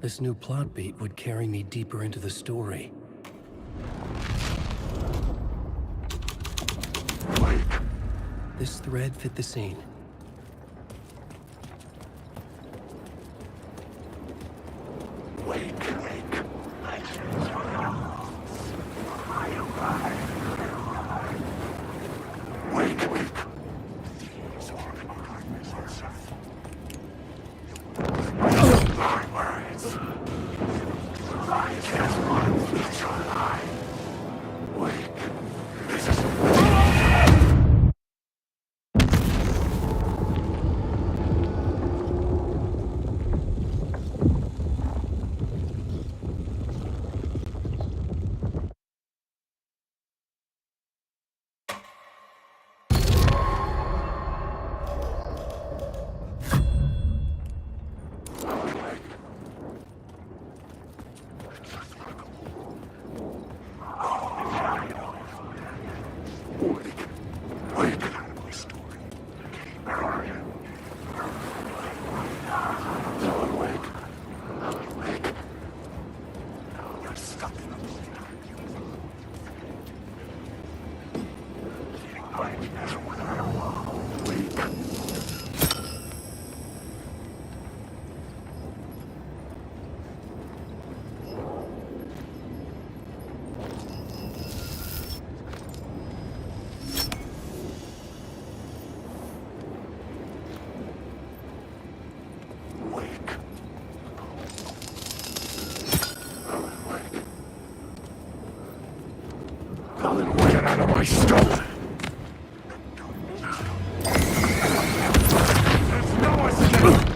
This new plot beat would carry me deeper into the story. This thread fit the scene. Get out of my stuff! There's no escape!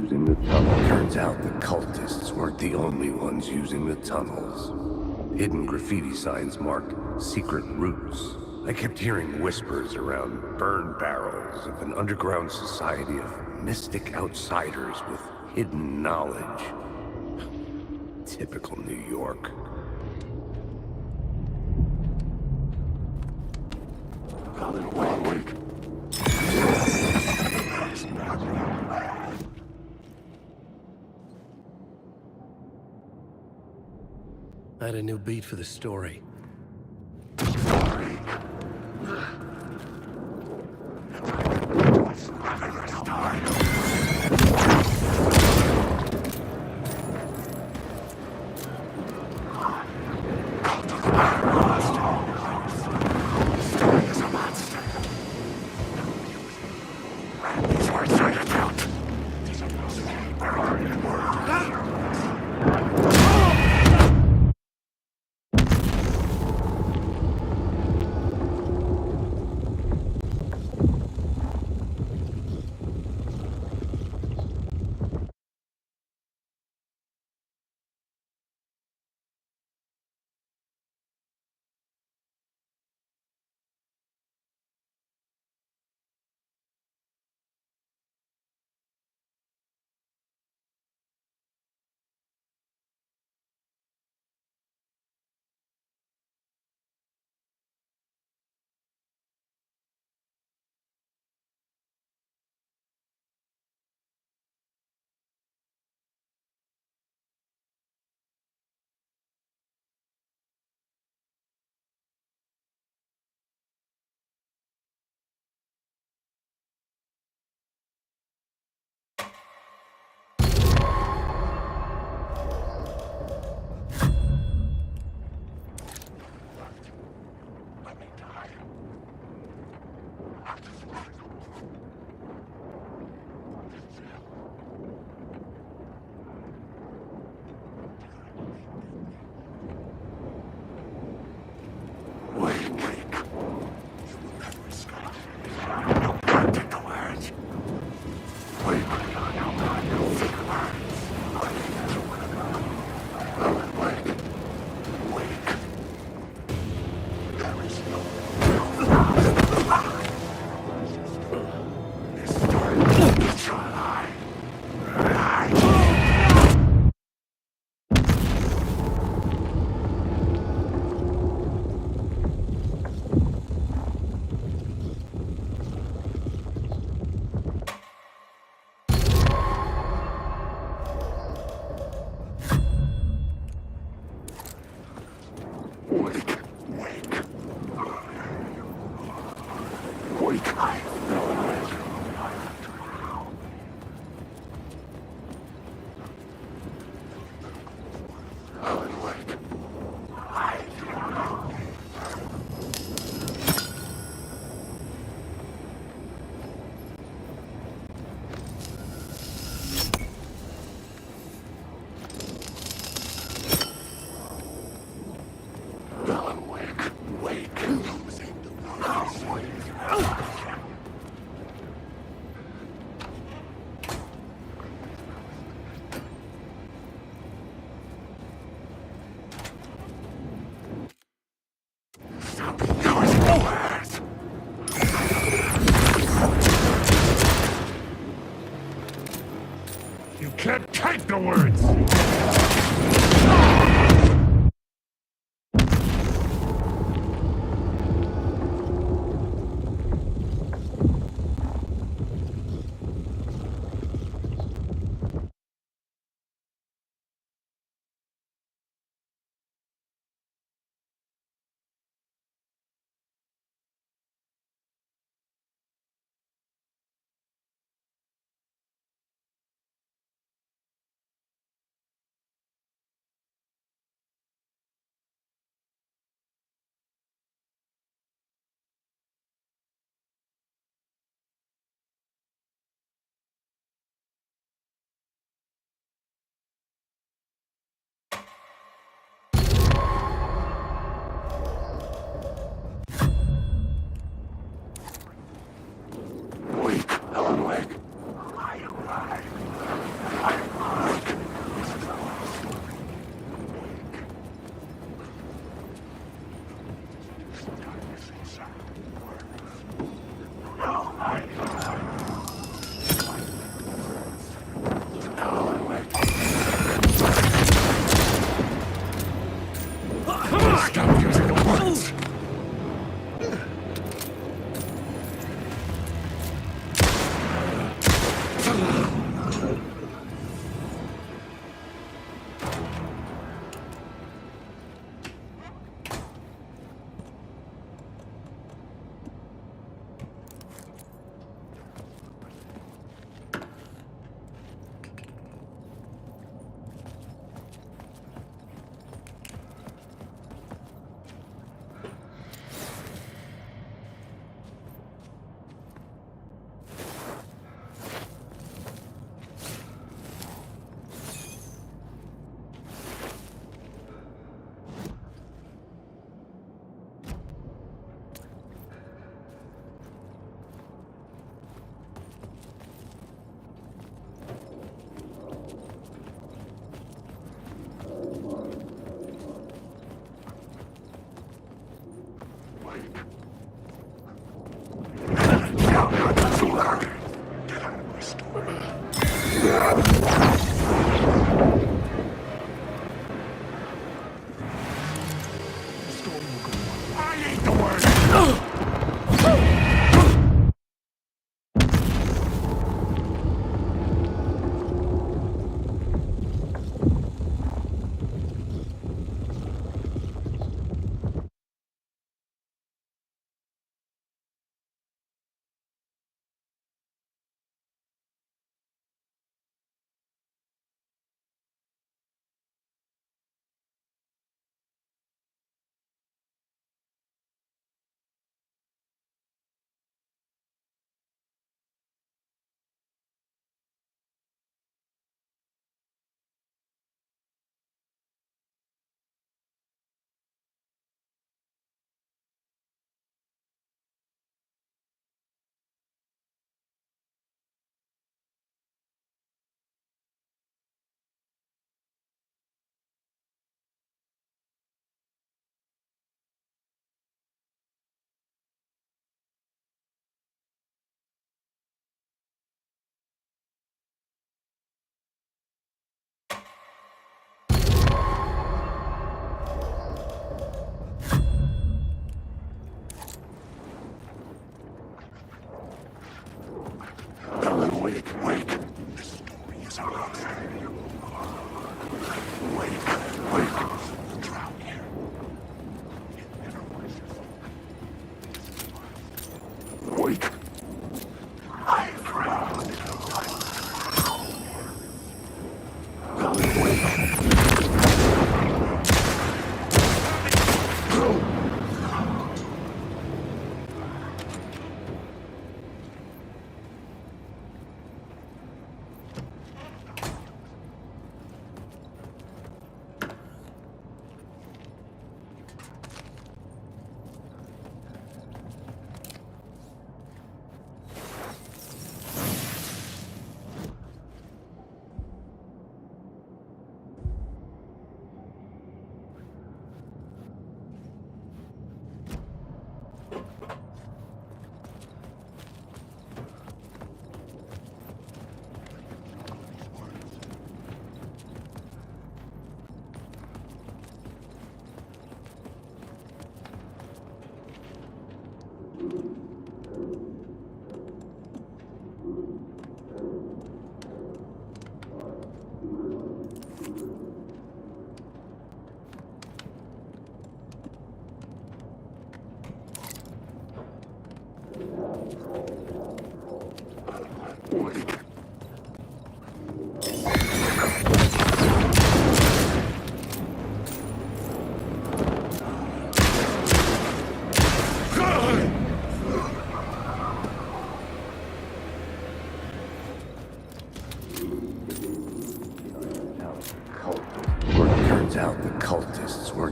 Using the tunnel. Turns out the cultists weren't the only ones using the tunnels. Hidden graffiti signs marked secret routes. I kept hearing whispers around burn barrels of an underground society of mystic outsiders with hidden knowledge. Typical New York. I had a new beat for the story. These words I account. Wake. Wake. Wake. Alan, wake. Alan, wake. Wake. Stop ignoring the words. You can't take the words!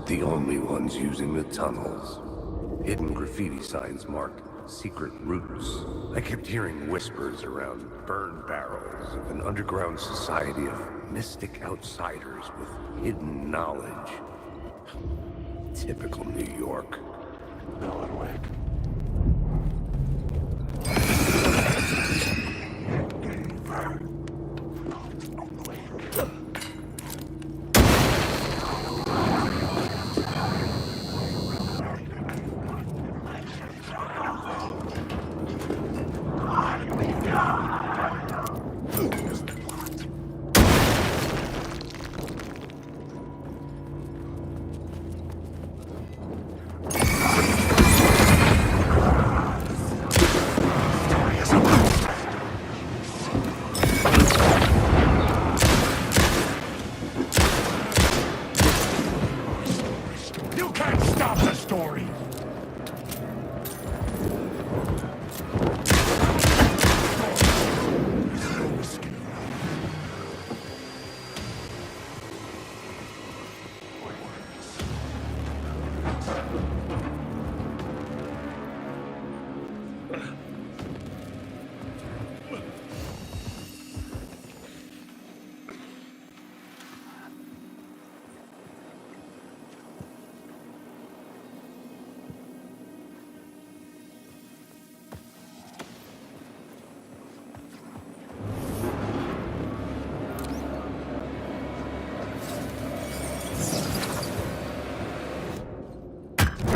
weren't the only ones using the tunnels. Hidden graffiti signs marked secret routes. I kept hearing whispers around burn barrels of an underground society of mystic outsiders with hidden knowledge. Typical New York. Alan Wake. You can't stop the story!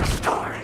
Story!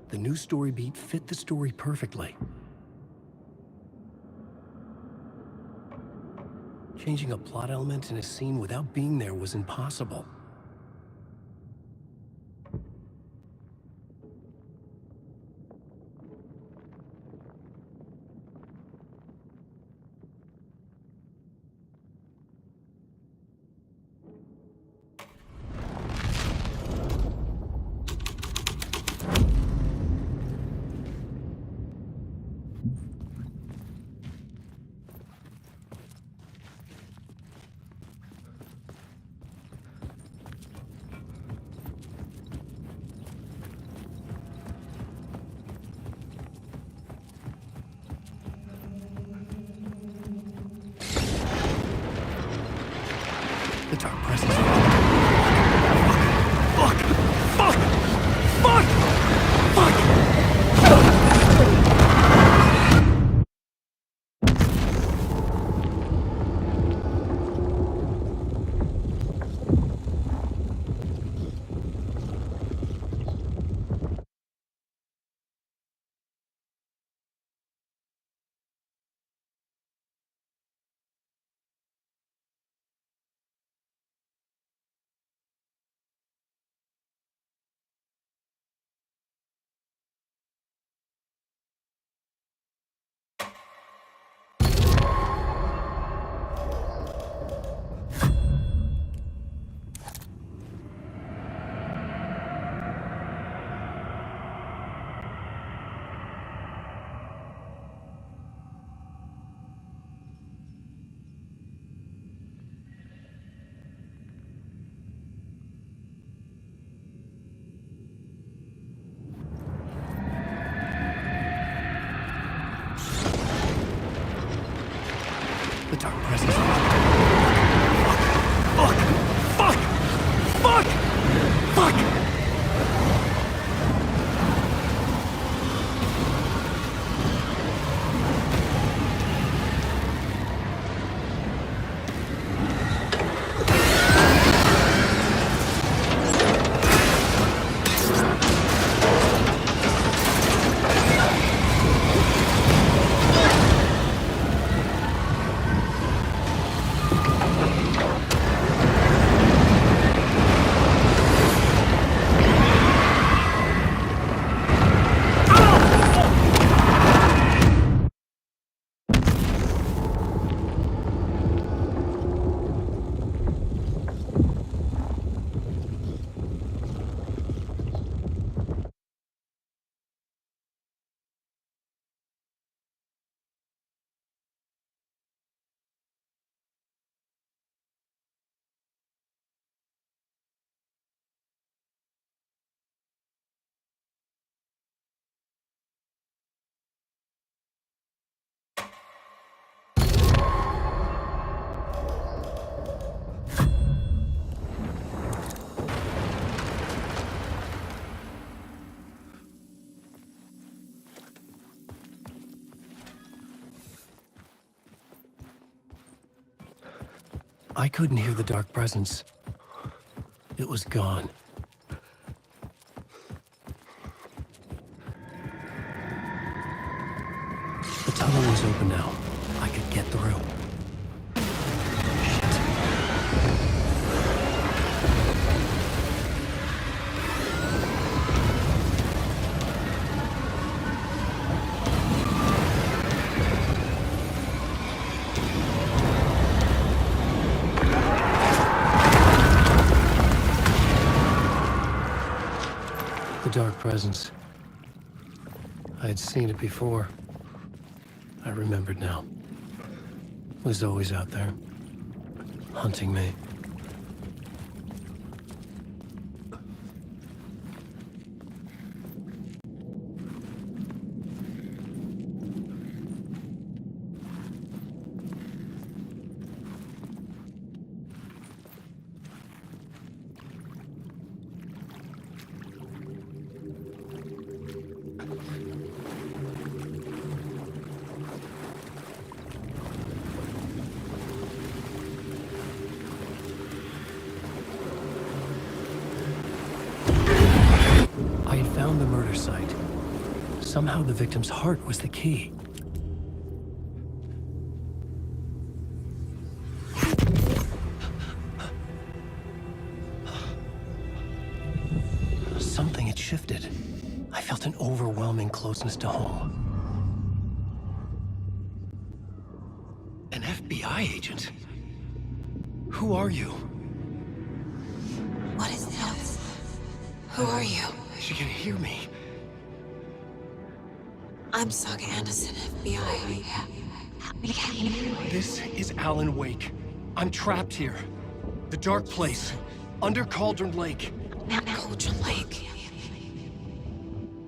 The new story beat fit the story perfectly. Changing a plot element in a scene without being there was impossible. The dark presence. Fuck! Fuck! Fuck! Fuck! The dark presence. Fuck! Fuck! Fuck! Fuck! Fuck! I couldn't hear the dark presence. It was gone. The tunnel was open now. I could get through. The dark presence. I had seen it before. I remembered now. It was always out there, hunting me. I had found the murder site, Somehow the victim's heart was the key. Something had shifted. I felt an overwhelming closeness to home. An FBI agent? Who are you? What is this? Who are you? She can hear me. I'm Saga Anderson, FBI. This is Alan Wake. I'm trapped here. The dark place. Under Cauldron Lake. Cauldron Lake.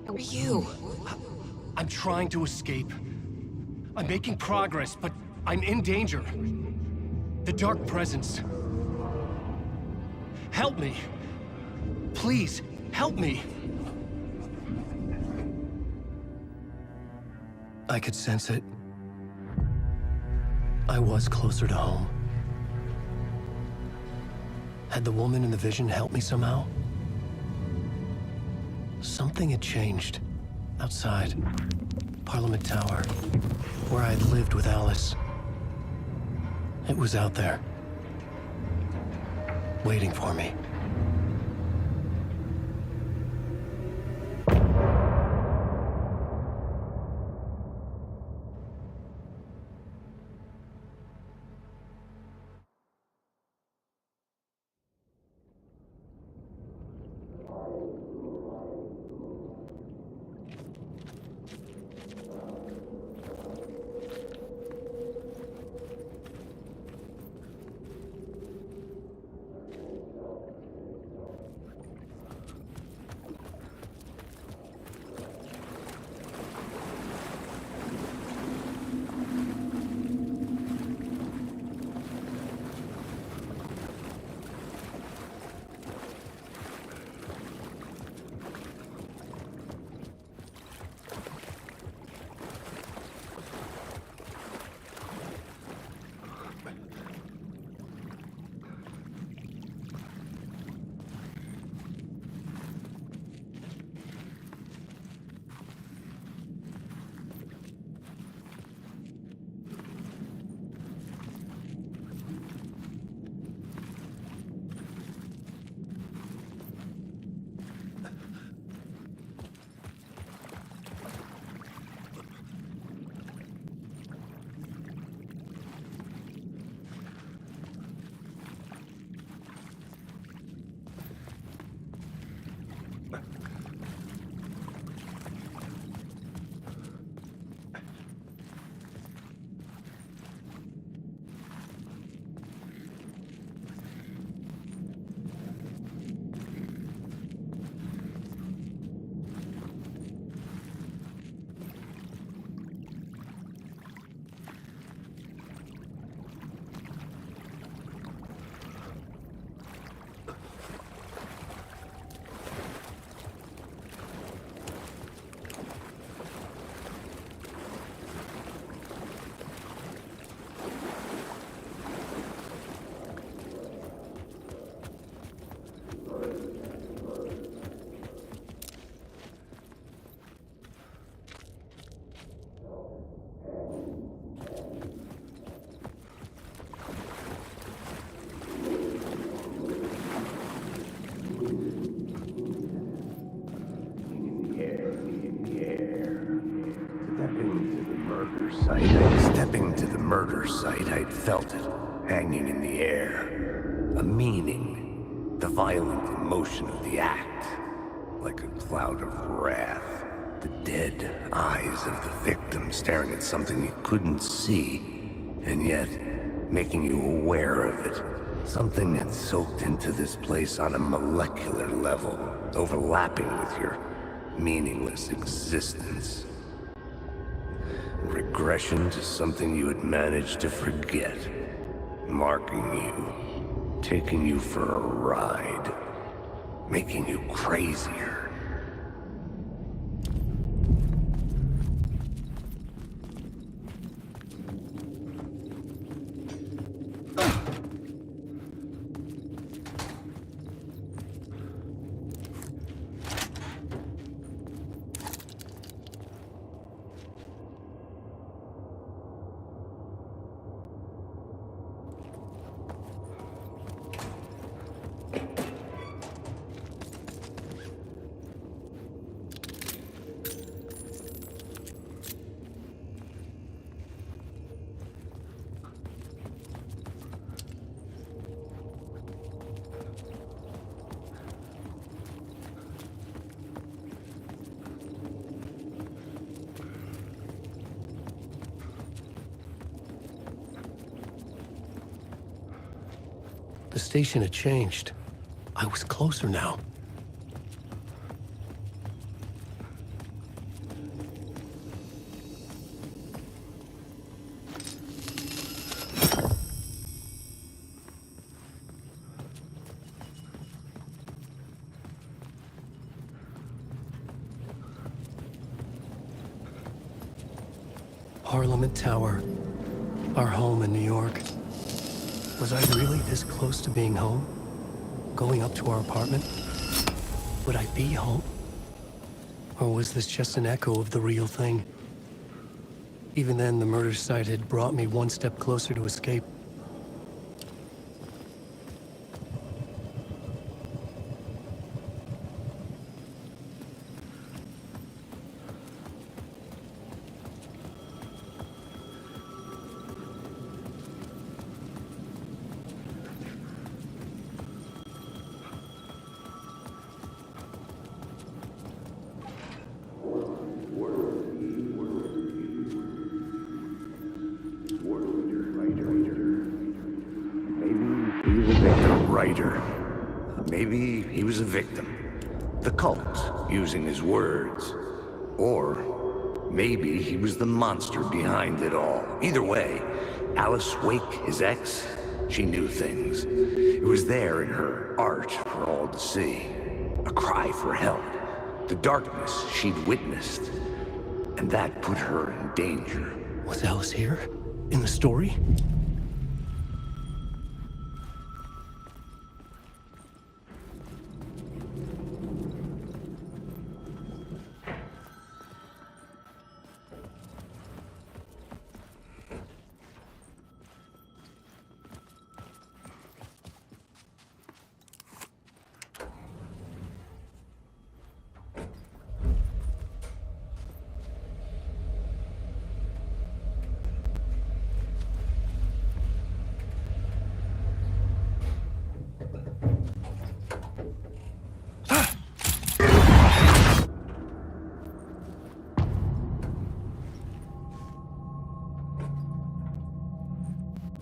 Who are you? I'm trying to escape. I'm making progress, but I'm in danger. The dark presence. Help me. Please, help me. I could sense it. I was closer to home. Had the woman in the vision helped me somehow? Something had changed. Outside. Parliament Tower. Where I'd lived with Alice. It was out there. Waiting for me. Stepping to the murder site, I'd felt it, hanging in the air. A meaning, the violent emotion of the act. Like a cloud of wrath. The dead eyes of the victim staring at something you couldn't see, and yet making you aware of it. Something that soaked into this place on a molecular level, overlapping with your meaningless existence. Regression to something you had managed to forget. Marking you. Taking you for a ride. Making you crazier. The station had changed. I was closer now. Parliament Tower. Our home in New York. Was I really this close to being home? Going up to our apartment? Would I be home? Or was this just an echo of the real thing? Even then, the murder site had brought me one step closer to escape. Maybe he was a victim. The cult, using his words. Or maybe he was the monster behind it all. Either way, Alice Wake, his ex, she knew things. It was there in her art for all to see. A cry for help. The darkness she'd witnessed. And that put her in danger. Was Alice here? In the story?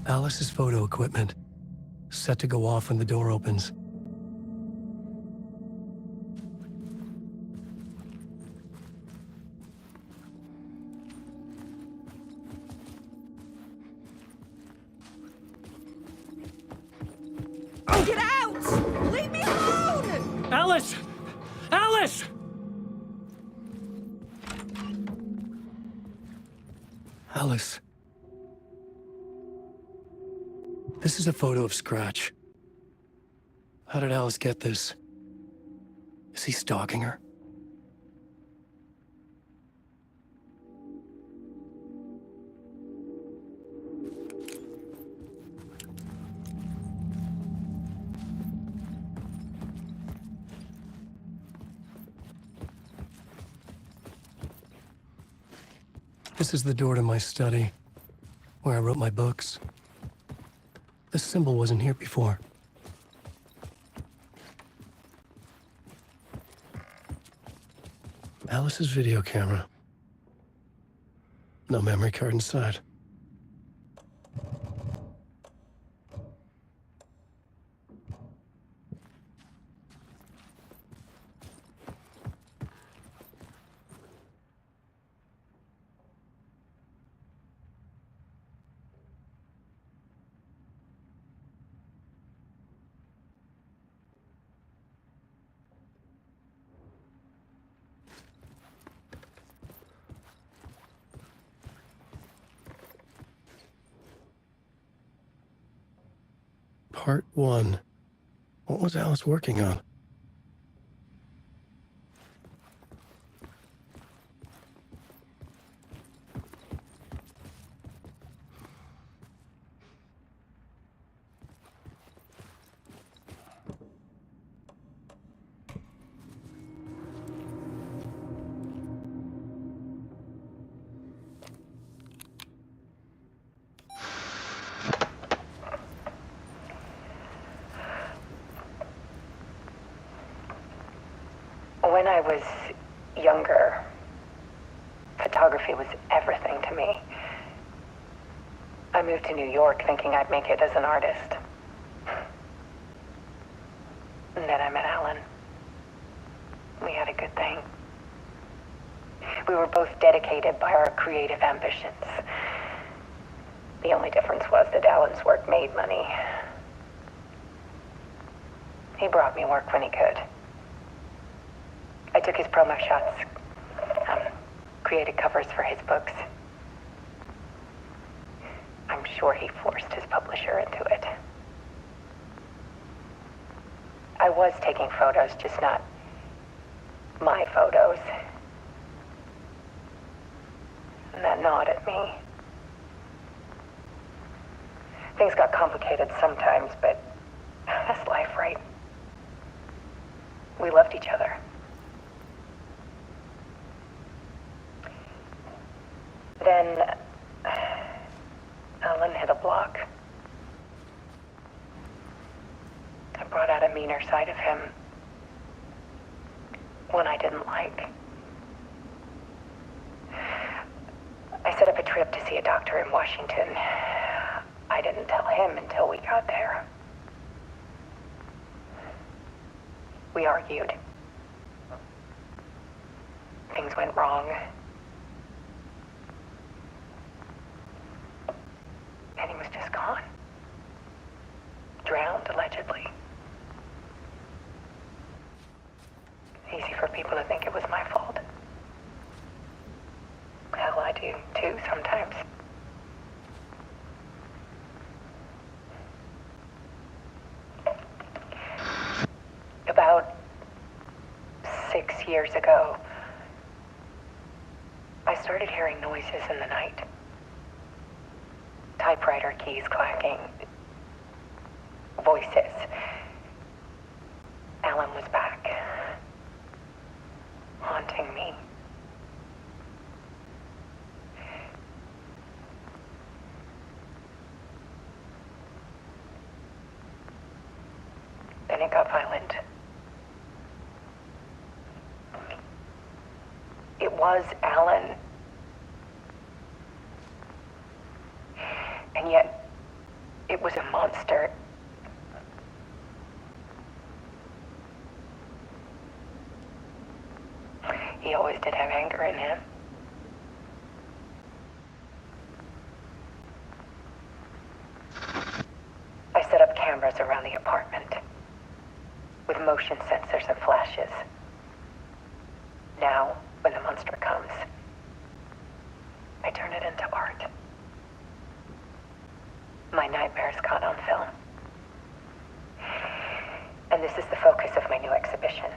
Alice's photo equipment, set to go off when the door opens. Get out! Leave me alone! Alice! Alice! Alice. This is a photo of Scratch. How did Alice get this? Is he stalking her? This is the door to my study, where I wrote my books. This symbol wasn't here before. Alice's video camera. No memory card inside. Part 1. What was Alice working on? When I was younger, photography was everything to me. I moved to New York thinking I'd make it as an artist. And then I met Alan. We had a good thing. We were both dedicated by our creative ambitions. The only difference was that Alan's work made money. He brought me work when he could. I took his promo shots, created covers for his books. I'm sure he forced his publisher into it. I was taking photos, just not my photos. And that gnawed at me. Things got complicated sometimes, but that's life, right? We loved each other. Then Alan hit a block. I brought out a meaner side of him. One I didn't like. I set up a trip to see a doctor in Washington. I didn't tell him until we got there. We argued. Things went wrong. And he was just gone. Drowned, allegedly. Easy for people to think it was my fault. Hell, I do too sometimes. About 6 years ago, I started hearing noises in the night. Typewriter keys clacking. Voices. Alan was back. Haunting me. Then it got violent. It was Alan. And yet, it was a monster. He always did have anger in him. I set up cameras around the apartment with motion sensors and flashes. Now, when the monster comes, I turn it into art. My nightmares caught on film. And this is the focus of my new exhibition.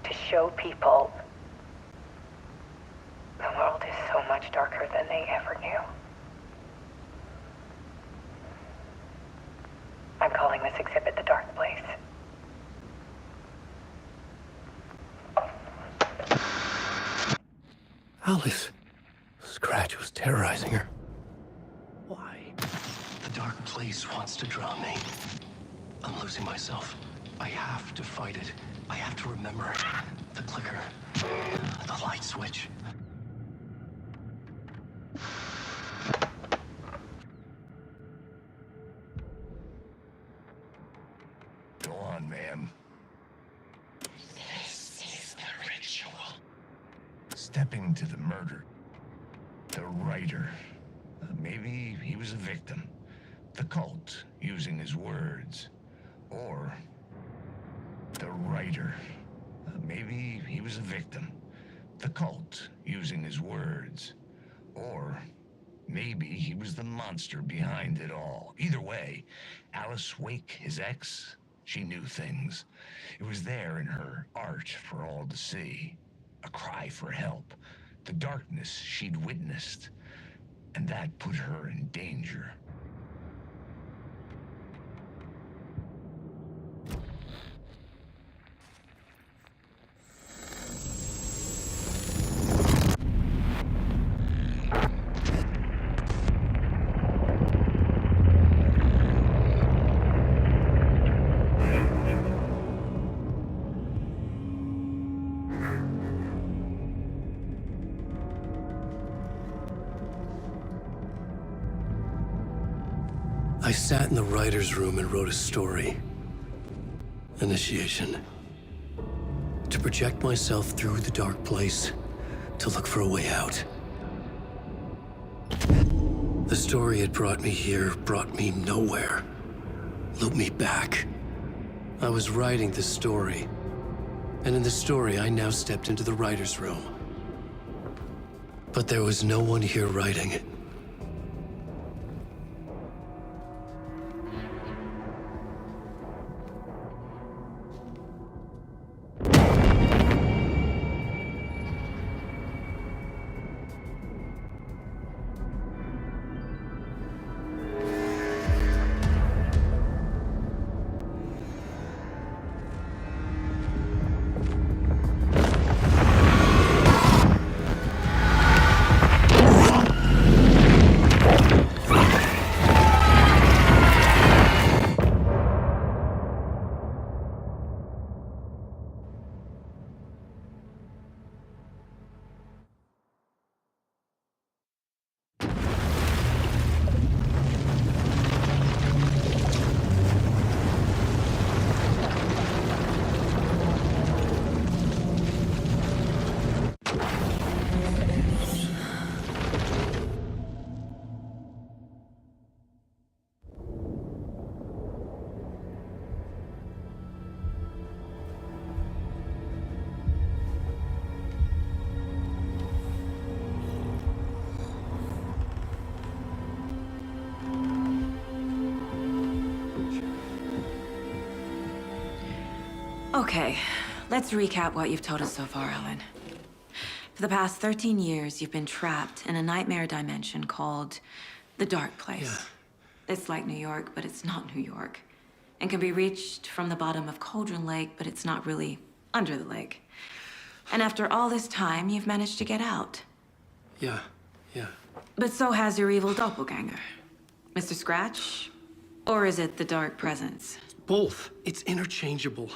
To show people the world is so much darker than they ever knew. I'm calling this exhibit The Dark Place. Alice. Scratch was terrorizing her. Why? The dark place wants to drown me. I'm losing myself. I have to fight it. I have to remember the clicker, the light switch. Go on, ma'am. This is the ritual. Stepping to the murder. The writer. Maybe he was a victim. The cult, using his words. Or the writer. Maybe he was a victim. The cult, using his words. Or maybe he was the monster behind it all. Either way, Alice Wake, his ex, she knew things. It was there in her art for all to see. A cry for help. The darkness she'd witnessed. And that put her in danger. I sat in the writer's room and wrote a story. Initiation. To project myself through the dark place, to look for a way out. The story had brought me here, brought me nowhere. Looped me back. I was writing the story. And in the story, I now stepped into the writer's room. But there was no one here writing it. Okay, let's recap what you've told us so far, Alan. For the past 13 years, you've been trapped in a nightmare dimension called the Dark Place. Yeah. It's like New York, but it's not New York. And can be reached from the bottom of Cauldron Lake, but it's not really under the lake. And after all this time, you've managed to get out. Yeah. But so has your evil doppelganger. Mr. Scratch? Or is it the Dark Presence? Both. It's interchangeable.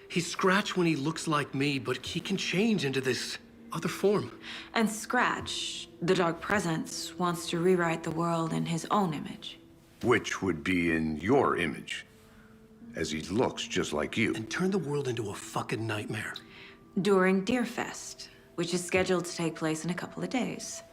He's Scratch when he looks like me, but he can change into this other form. And Scratch, the Dark Presence, wants to rewrite the world in his own image. Which would be in your image, as he looks just like you. And turn the world into a fucking nightmare. During Deerfest, which is scheduled to take place in a couple of days.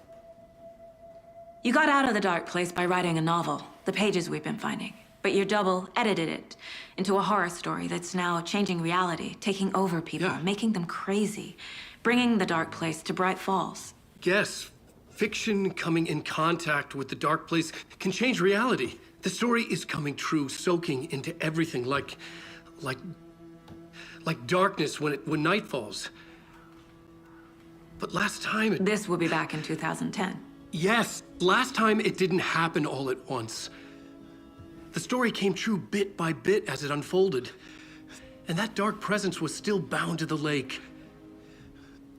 You got out of the Dark Place by writing a novel, the pages we've been finding. But your double edited it into a horror story that's now changing reality, taking over people, Yeah. making them crazy, bringing the Dark Place to Bright Falls. Yes, fiction coming in contact with the dark place can change reality. The story is coming true, soaking into everything like darkness when night falls. But last time This will be back in 2010. Yes, last time it didn't happen all at once. The story came true bit by bit as it unfolded. And that dark presence was still bound to the lake.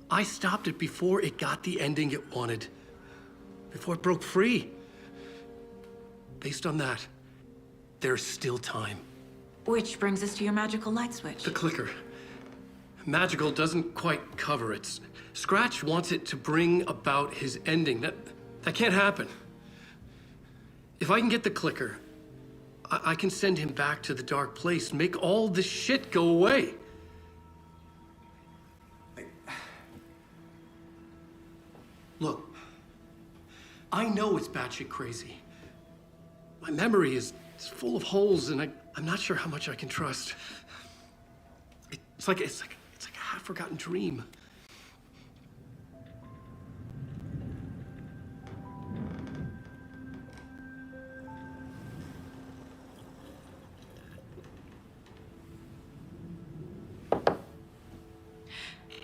I stopped it before it got the ending it wanted. Before it broke free. Based on that, there's still time. Which brings us to your magical light switch. The clicker. Magical doesn't quite cover it. Scratch wants it to bring about his ending. That can't happen. If I can get the clicker, I can send him back to the dark place, make all this shit go away. Look, I know it's batshit crazy. My memory is full of holes, and I'm not sure how much I can trust. It's like a half-forgotten dream.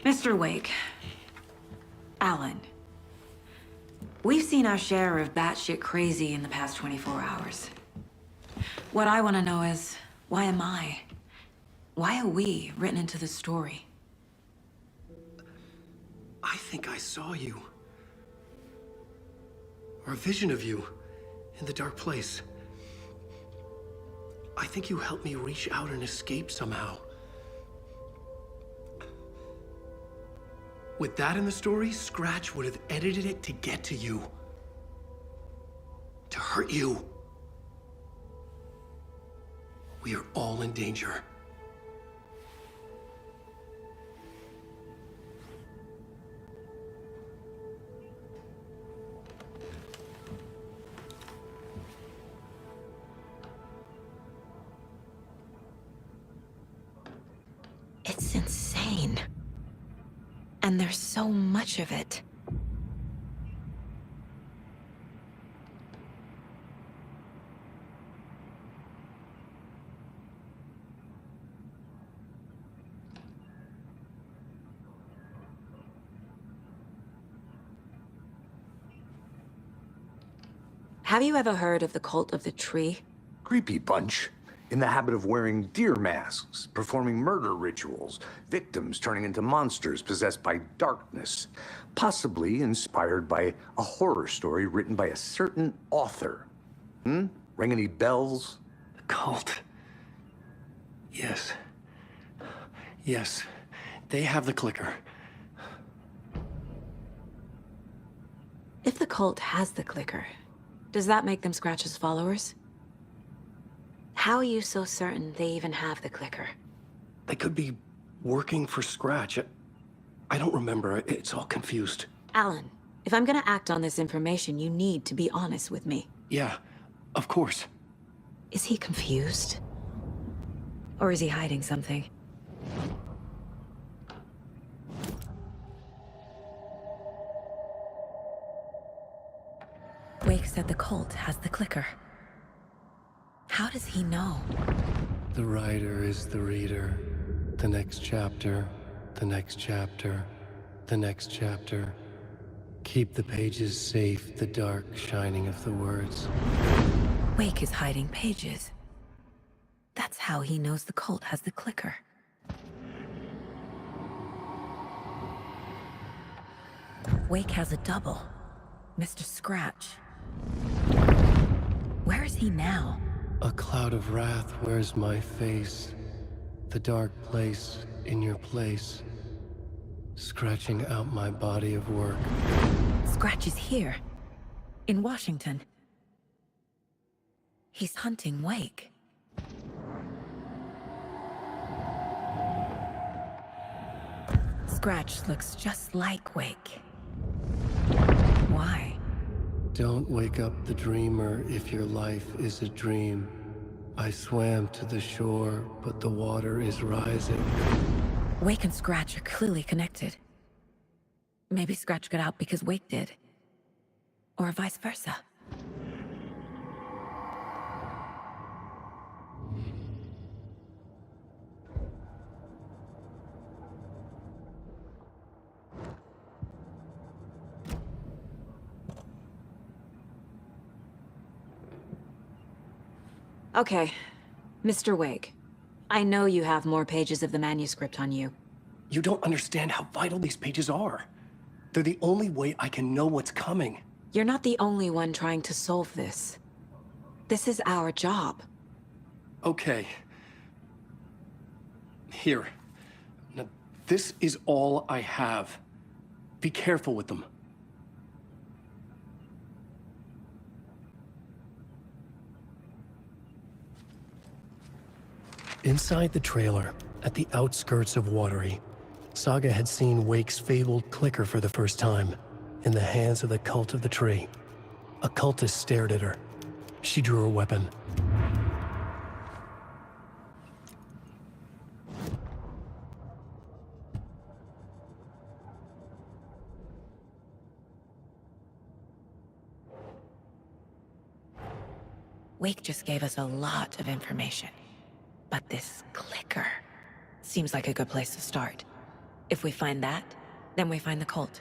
Mr. Wake, Alan, we've seen our share of batshit crazy in the past 24 hours. What I want to know is, why am I? Why are we written into the story? I think I saw you. Or a vision of you in the dark place. I think you helped me reach out and escape somehow. With that in the story, Scratch would have edited it to get to you. To hurt you. We are all in danger. And there's so much of it. Have you ever heard of the Cult of the Tree? Creepy bunch. In the habit of wearing deer masks, performing murder rituals, victims turning into monsters possessed by darkness. Possibly inspired by a horror story written by a certain author. Ring any bells? The cult. Yes. Yes. They have the clicker. If the cult has the clicker, does that make them Scratch's followers? How are you so certain they even have the clicker? They could be working for Scratch. I don't remember. It's all confused. Alan, if I'm gonna act on this information, you need to be honest with me. Yeah, of course. Is he confused? Or is he hiding something? Wake said the cult has the clicker. How does he know? The writer is the reader. The next chapter, the next chapter, the next chapter. Keep the pages safe, the dark shining of the words. Wake is hiding pages. That's how he knows the cult has the clicker. Wake has a double. Mr. Scratch. Where is he now? A cloud of wrath wears my face. The dark place in your place. Scratching out my body of work. Scratch is here. In Washington. He's hunting Wake. Scratch looks just like Wake. Why? Don't wake up the dreamer if your life is a dream. I swam to the shore, but the water is rising. Wake and Scratch are clearly connected. Maybe Scratch got out because Wake did. Or vice versa. Okay, Mr. Wake. I know you have more pages of the manuscript on you. You don't understand how vital these pages are. They're the only way I can know what's coming. You're not the only one trying to solve this. This is our job. Okay. Here. Now, this is all I have. Be careful with them. Inside the trailer, at the outskirts of Watery, Saga had seen Wake's fabled clicker for the first time, in the hands of the Cult of the Tree. A cultist stared at her. She drew her weapon. Wake just gave us a lot of information. But this clicker seems like a good place to start. If we find that, then we find the cult.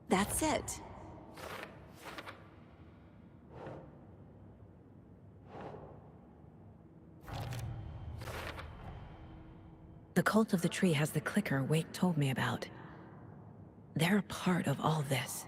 That's it. The Cult of the Tree has the clicker Wake told me about. They're a part of all this.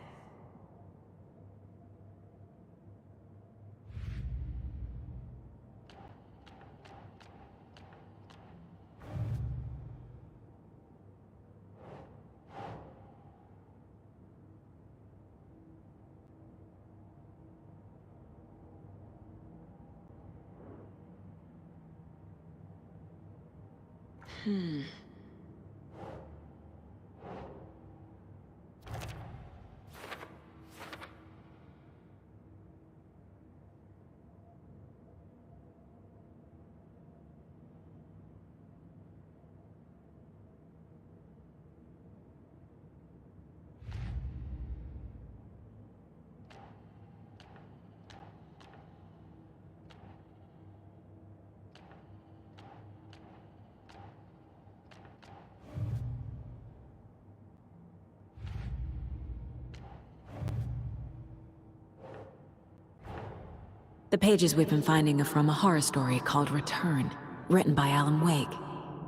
The pages we've been finding are from a horror story called Return, written by Alan Wake.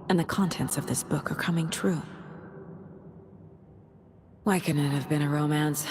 And the contents of this book are coming true. Why couldn't it have been a romance?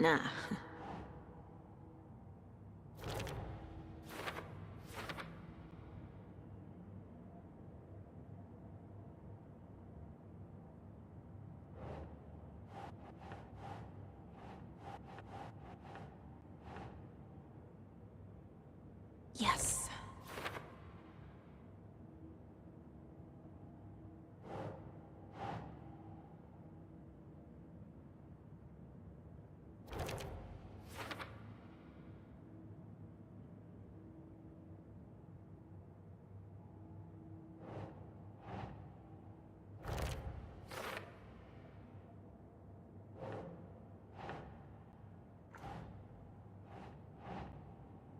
Nah. Yes.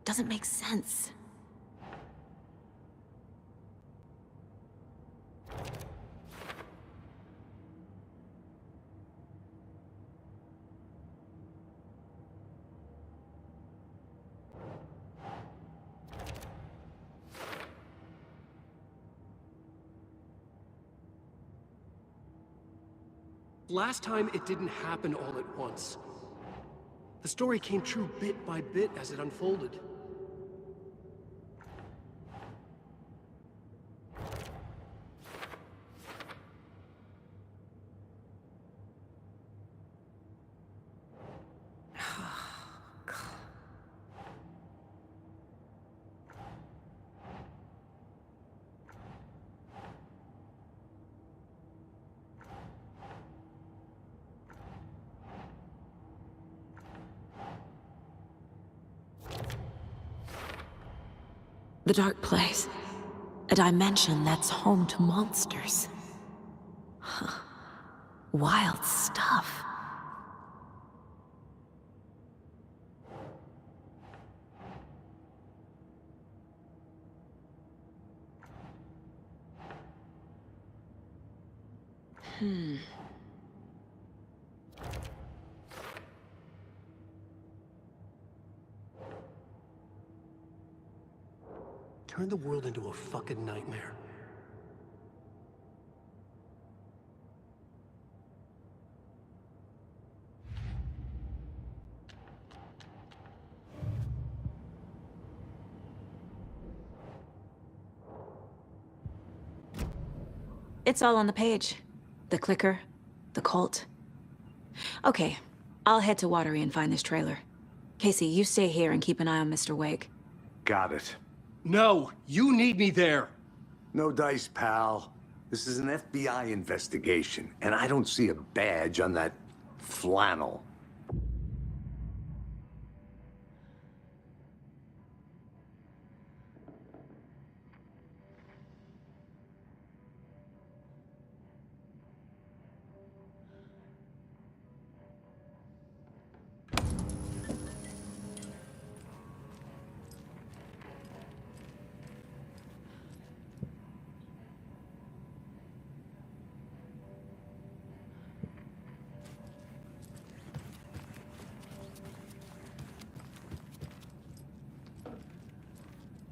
Doesn't make sense. Last time, it didn't happen all at once. The story came true bit by bit as it unfolded. The dark place. A dimension that's home to monsters. Huh. Wild stuff. Turned the world into a fucking nightmare. It's all on the page. The clicker, the cult, Okay, I'll head to Watery and find this trailer. Casey, you stay here and keep an eye on Mr. Wake. Got it. No, you need me there. No dice, pal. This is an FBI investigation, and I don't see a badge on that flannel.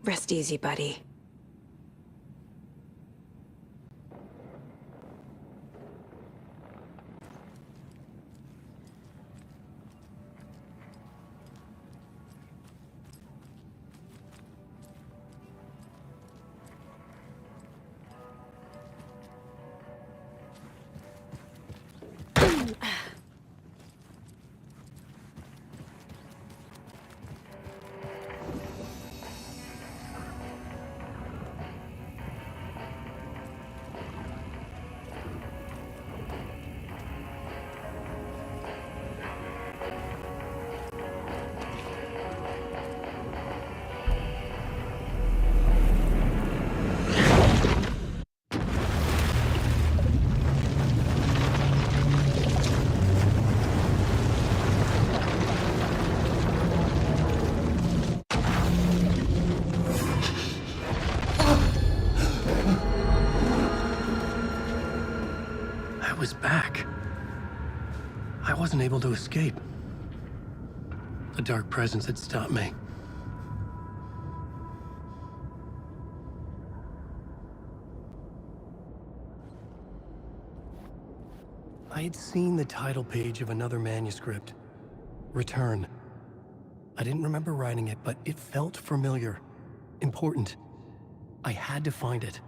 Rest easy, buddy. I was back. I wasn't able to escape. The dark presence had stopped me. I had seen the title page of another manuscript. Return. I didn't remember writing it, but it felt familiar. Important. I had to find it.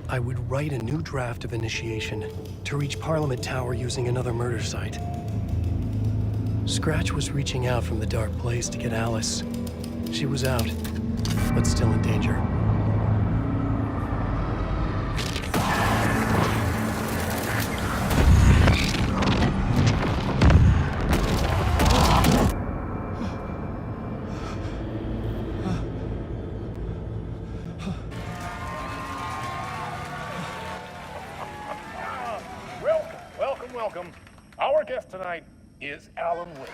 I would write a new draft of initiation to reach Parliament Tower using another murder site. Scratch was reaching out from the dark place to get Alice. She was out, but still in danger. Welcome. Our guest tonight is Alan Wake.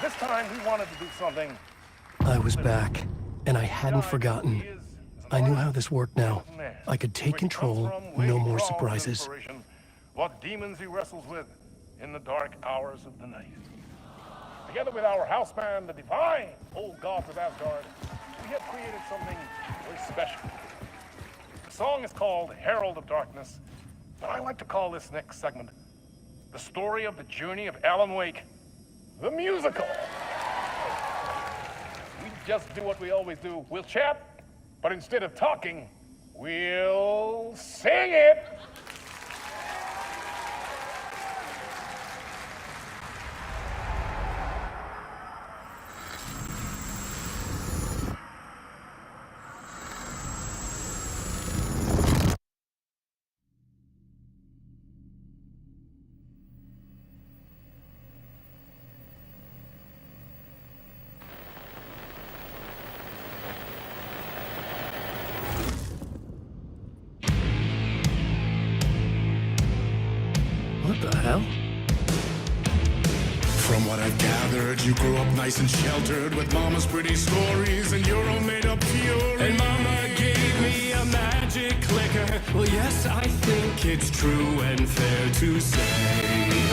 This time he wanted to do something. I was back, and I hadn't forgotten. I knew how this worked now. I could take control, no more surprises. What demons he wrestles with in the dark hours of the night. Together with our house band, the divine old gods of Asgard, we have created something very special. The song is called Herald of Darkness, but I like to call this next segment the story of the journey of Alan Wake, the musical. We just do what we always do. We'll chat, but instead of talking, we'll sing it. What the hell? From what I've gathered, you grew up nice and sheltered with mama's pretty stories and your own made-up fury. And mama gave me a magic clicker. Well, yes, I think it's true and fair to say.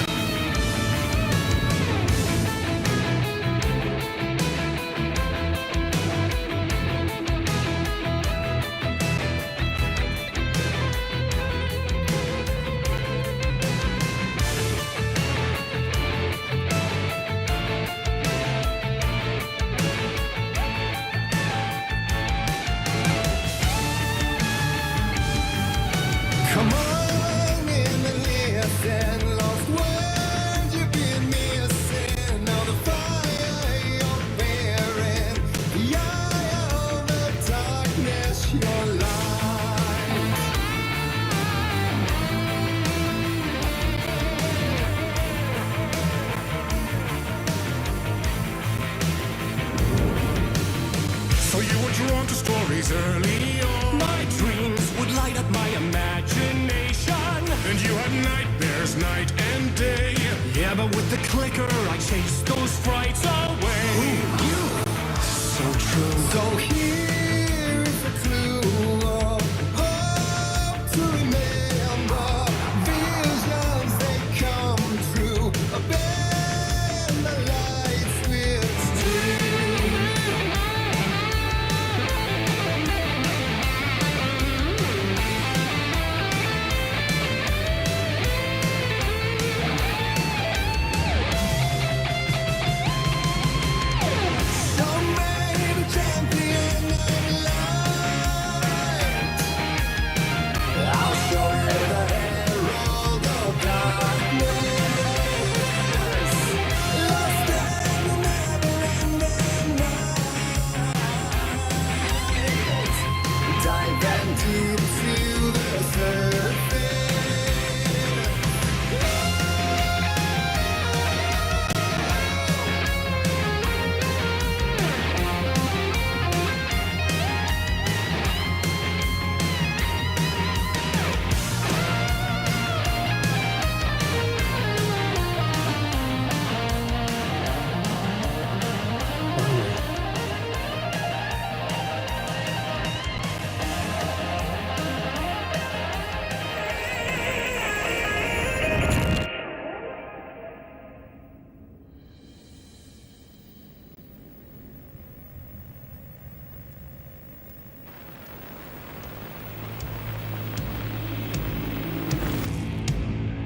drawn to stories early on. My dreams would light up my imagination. And you had nightmares night and day. Yeah, but with the clicker, I chased those frights away. Ooh, you. So true. So here is a clue of hope to remember. Visions, they come true. Bend the lights with steel. So many the champion of light. I'll show you the herald of darkness. Lost in the never-ending night. Dive and deep to the surface.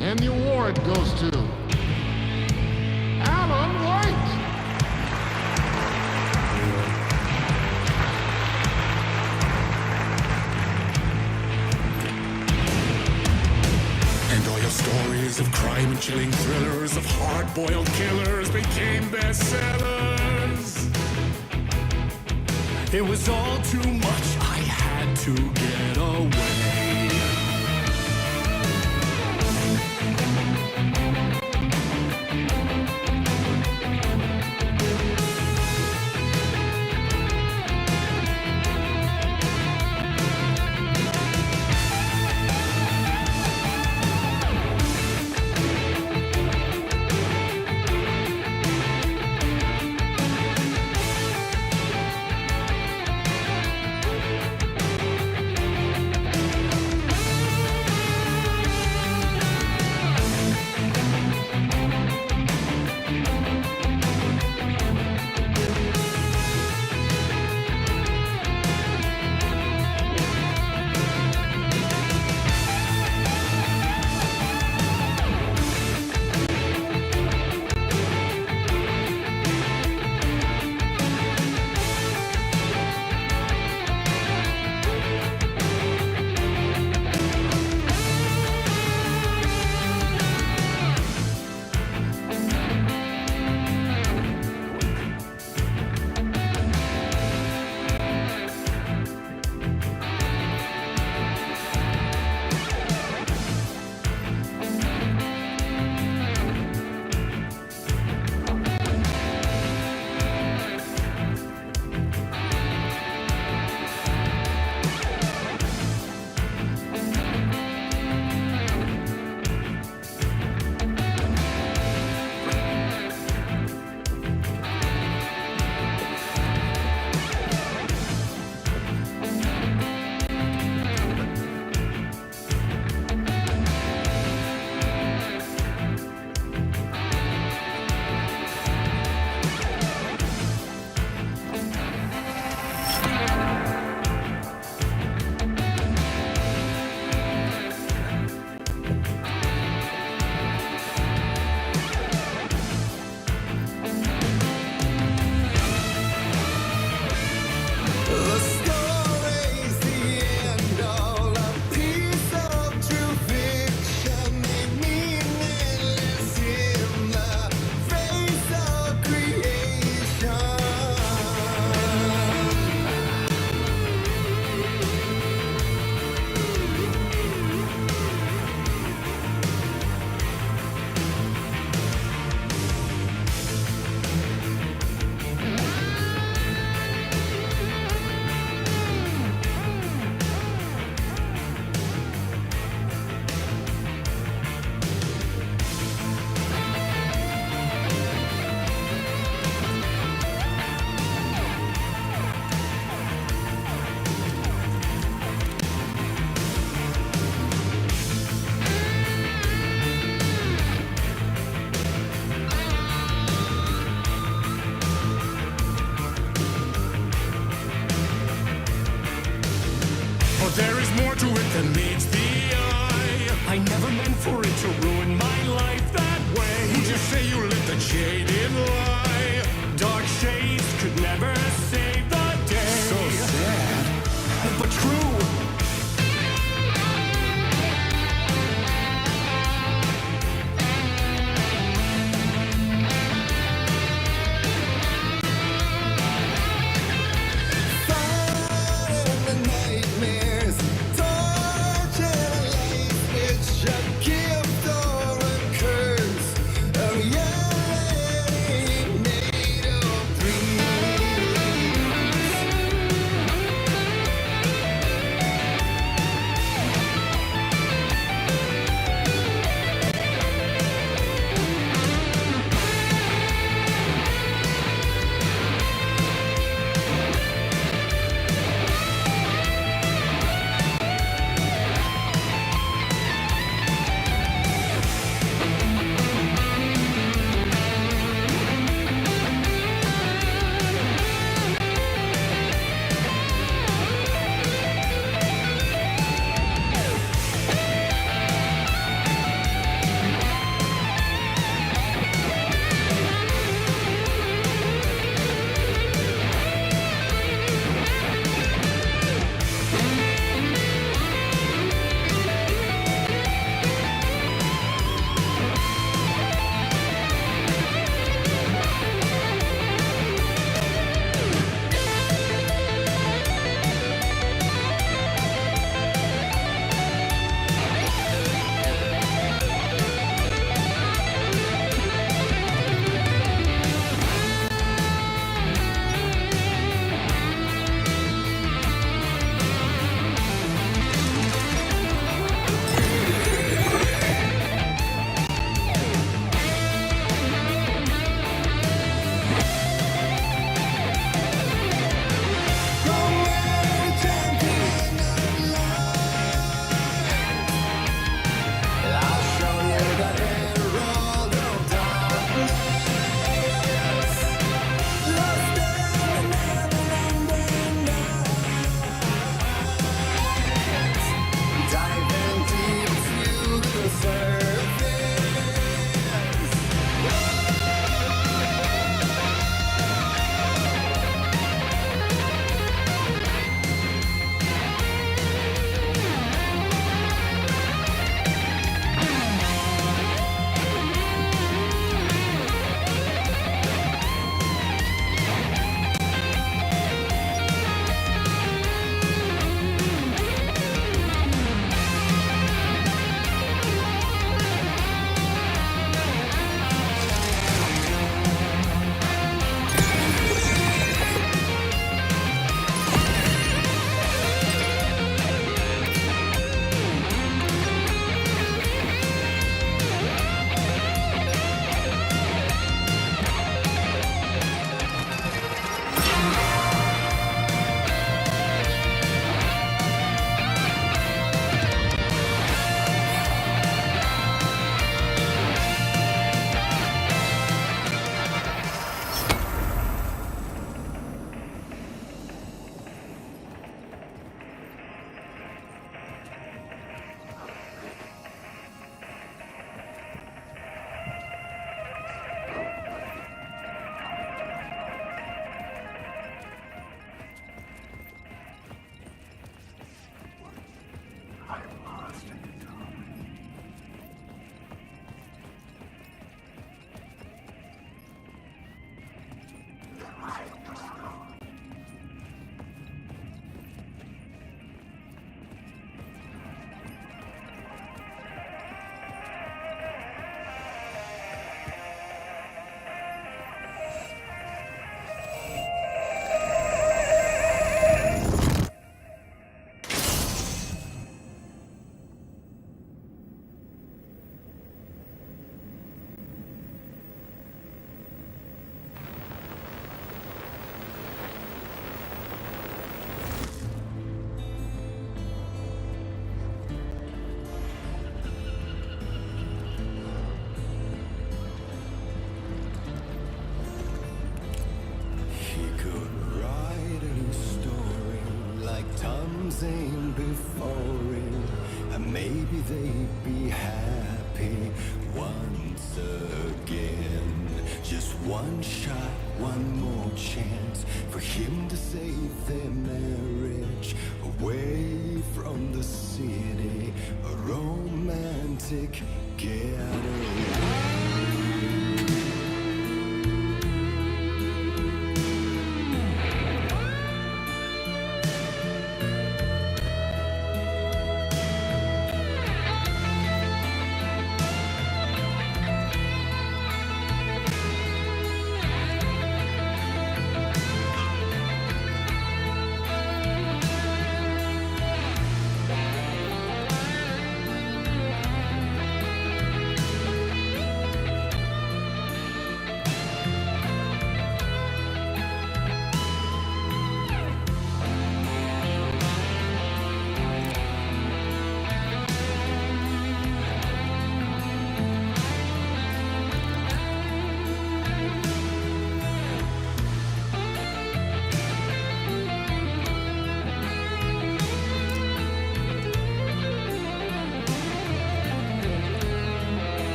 And the award goes to Alan White. And all your stories of crime and chilling thrillers of hard-boiled killers became bestsellers. It was all too much, I had to get away. But there is more to it than meets the eye. I never meant for it to ruin my life that way. Would you say you lit the jaded lie? Dark shades could never save the day. So sad, but true. same before him, and maybe they'd be happy once again. Just one shot, one more chance for him to save their marriage away from the city, a romantic getaway.